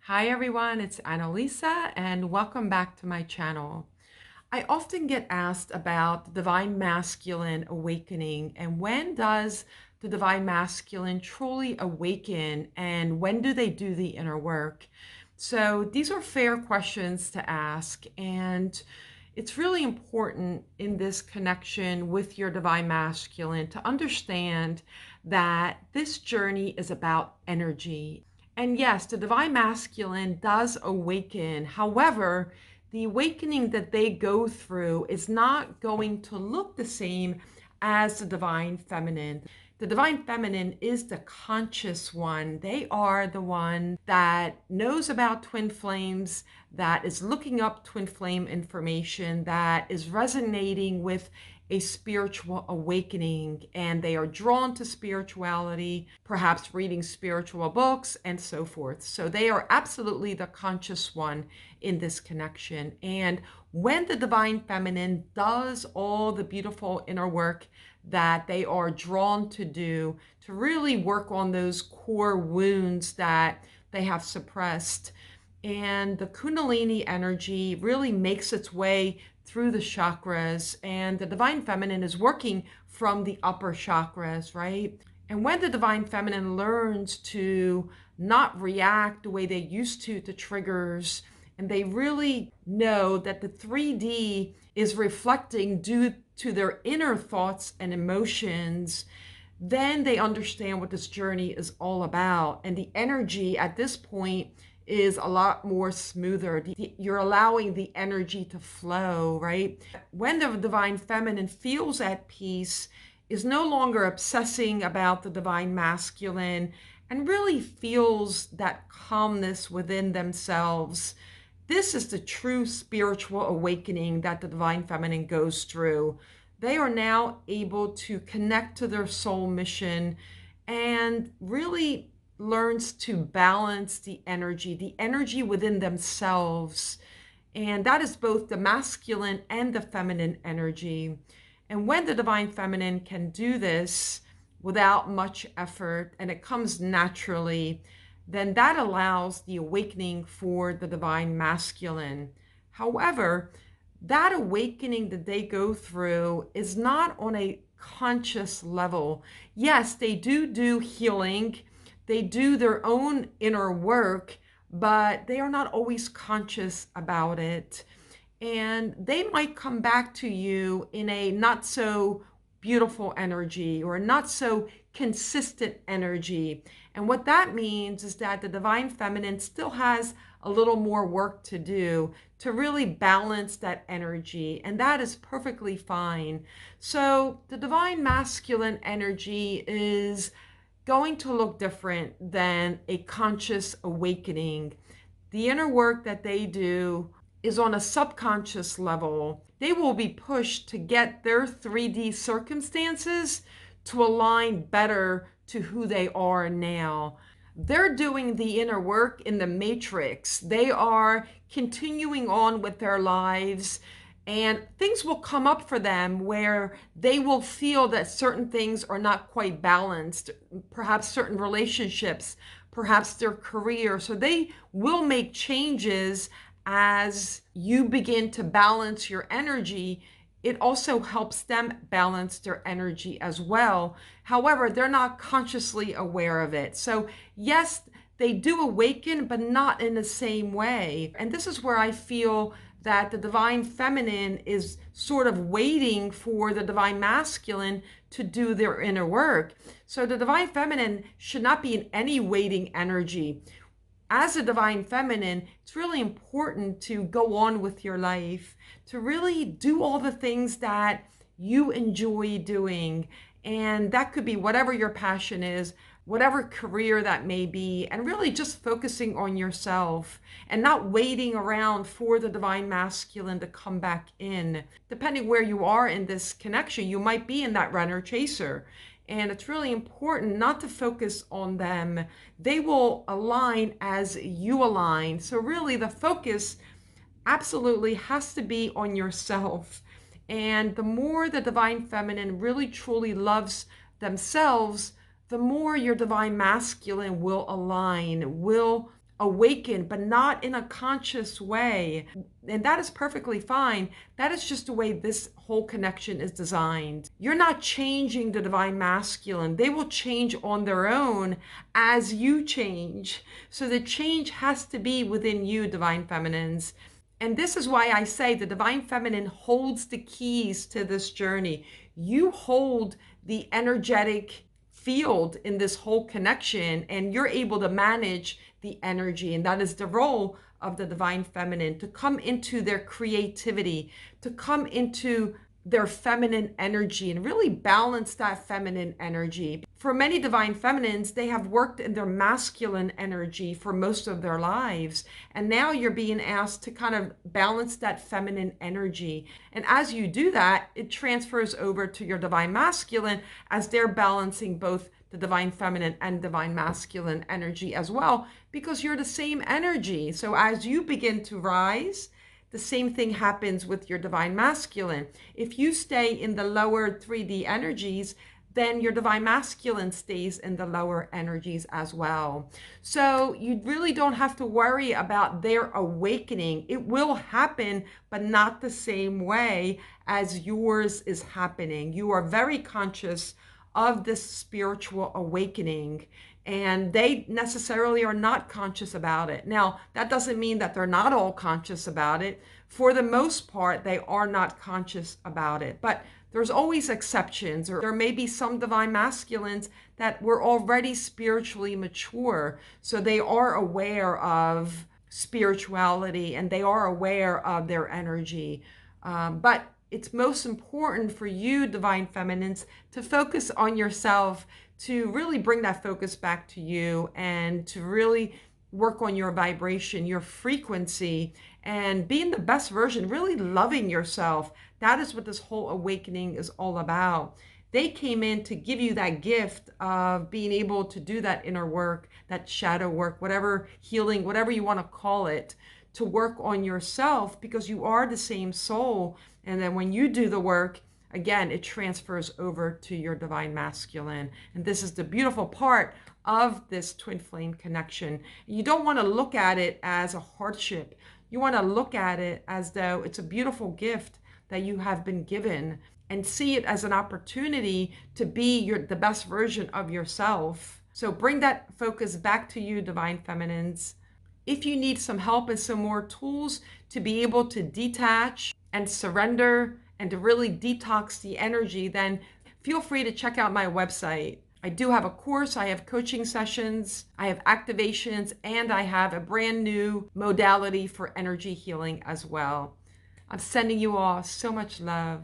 Hi everyone, it's Annalisa and welcome back to my channel. I often get asked about the Divine Masculine awakening and when does the Divine Masculine truly awaken and when do they do the inner work? So these are fair questions to ask, and it's really important in this connection with your Divine Masculine to understand that this journey is about energy. And yes, the Divine Masculine does awaken. However, the awakening that they go through is not going to look the same as the Divine Feminine. The Divine Feminine is the conscious one. They are the one that knows about twin flames, that is looking up twin flame information, that is resonating with a spiritual awakening, and they are drawn to spirituality, perhaps reading spiritual books and so forth. So they are absolutely the conscious one in this connection. And when the Divine Feminine does all the beautiful inner work that they are drawn to do, to really work on those core wounds that they have suppressed, and the Kundalini energy really makes its way through the chakras, and the Divine Feminine is working from the upper chakras, right? And when the Divine Feminine learns to not react the way they used to triggers, and they really know that the 3D is reflecting due to their inner thoughts and emotions, then they understand what this journey is all about. And the energy at this point is a lot more smoother. You're allowing the energy to flow, right? When the Divine Feminine feels at peace, is no longer obsessing about the Divine Masculine, and really feels that calmness within themselves. This is the true spiritual awakening that the Divine Feminine goes through. They are now able to connect to their soul mission and really learns to balance the energy within themselves. And that is both the masculine and the feminine energy. And when the Divine Feminine can do this without much effort and it comes naturally, then that allows the awakening for the Divine Masculine. However, that awakening that they go through is not on a conscious level. Yes, they do healing, they do their own inner work, but they are not always conscious about it. And they might come back to you in a not so beautiful energy or not so consistent energy. And what that means is that the Divine Feminine still has a little more work to do to really balance that energy. And that is perfectly fine. So the Divine Masculine energy is going to look different than a conscious awakening. The inner work that they do is on a subconscious level. They will be pushed to get their 3D circumstances to align better to who they are now. They're doing the inner work in the matrix. They are continuing on with their lives, and things will come up for them where they will feel that certain things are not quite balanced, perhaps certain relationships, perhaps their career. So they will make changes as you begin to balance your energy. It also helps them balance their energy as well. However, they're not consciously aware of it. So yes, they do awaken, but not in the same way. And this is where I feel that the Divine Feminine is sort of waiting for the Divine Masculine to do their inner work. So the Divine Feminine should not be in any waiting energy. As a Divine Feminine, it's really important to go on with your life, to really do all the things that you enjoy doing. And that could be whatever your passion is, whatever career that may be, and really just focusing on yourself and not waiting around for the Divine Masculine to come back in. Depending where you are in this connection, you might be in that runner chaser. And it's really important not to focus on them. They will align as you align. So really the focus absolutely has to be on yourself. And the more the Divine Feminine really truly loves themselves, the more your Divine Masculine will align, will awaken, but not in a conscious way. And that is perfectly fine. That is just the way this whole connection is designed. You're not changing the divine masculine. They will change on their own as you change. So the change has to be within you, divine feminines. And this is why I say the divine feminine holds the keys to this journey. You hold the energetic field in this whole connection, and you're able to manage the energy. And that is the role of the divine feminine, to come into their creativity, to come into their feminine energy and really balance that feminine energy. For many divine feminines, they have worked in their masculine energy for most of their lives. And now you're being asked to kind of balance that feminine energy. And as you do that, it transfers over to your divine masculine as they're balancing both the divine feminine and divine masculine energy as well, because you're the same energy. So as you begin to rise, the same thing happens with your divine masculine. If you stay in the lower 3D energies, then your divine masculine stays in the lower energies as well. So you really don't have to worry about their awakening. It will happen, but not the same way as yours is happening. You are very conscious of this spiritual awakening, and they necessarily are not conscious about it. Now, that doesn't mean that they're not all conscious about it. For the most part, they are not conscious about it. But there's always exceptions, or there may be some divine masculines that were already spiritually mature. So they are aware of spirituality and they are aware of their energy. But it's most important for you, divine feminines, to focus on yourself, to really bring that focus back to you, and to really work on your vibration, your frequency, and being the best version, really loving yourself. That is what this whole awakening is all about. They came in to give you that gift of being able to do that inner work, that shadow work, whatever healing, whatever you want to call it, to work on yourself, because you are the same soul. And then when you do the work, again, it transfers over to your divine masculine. And this is the beautiful part of this twin flame connection. You don't want to look at it as a hardship. You want to look at it as though it's a beautiful gift that you have been given, and see it as an opportunity to be the best version of yourself. So bring that focus back to you, divine feminines. If you need some help and some more tools to be able to detach and surrender and to really detox the energy, then feel free to check out my website. I do have a course, I have coaching sessions, I have activations, and I have a brand new modality for energy healing as well. I'm sending you all so much love.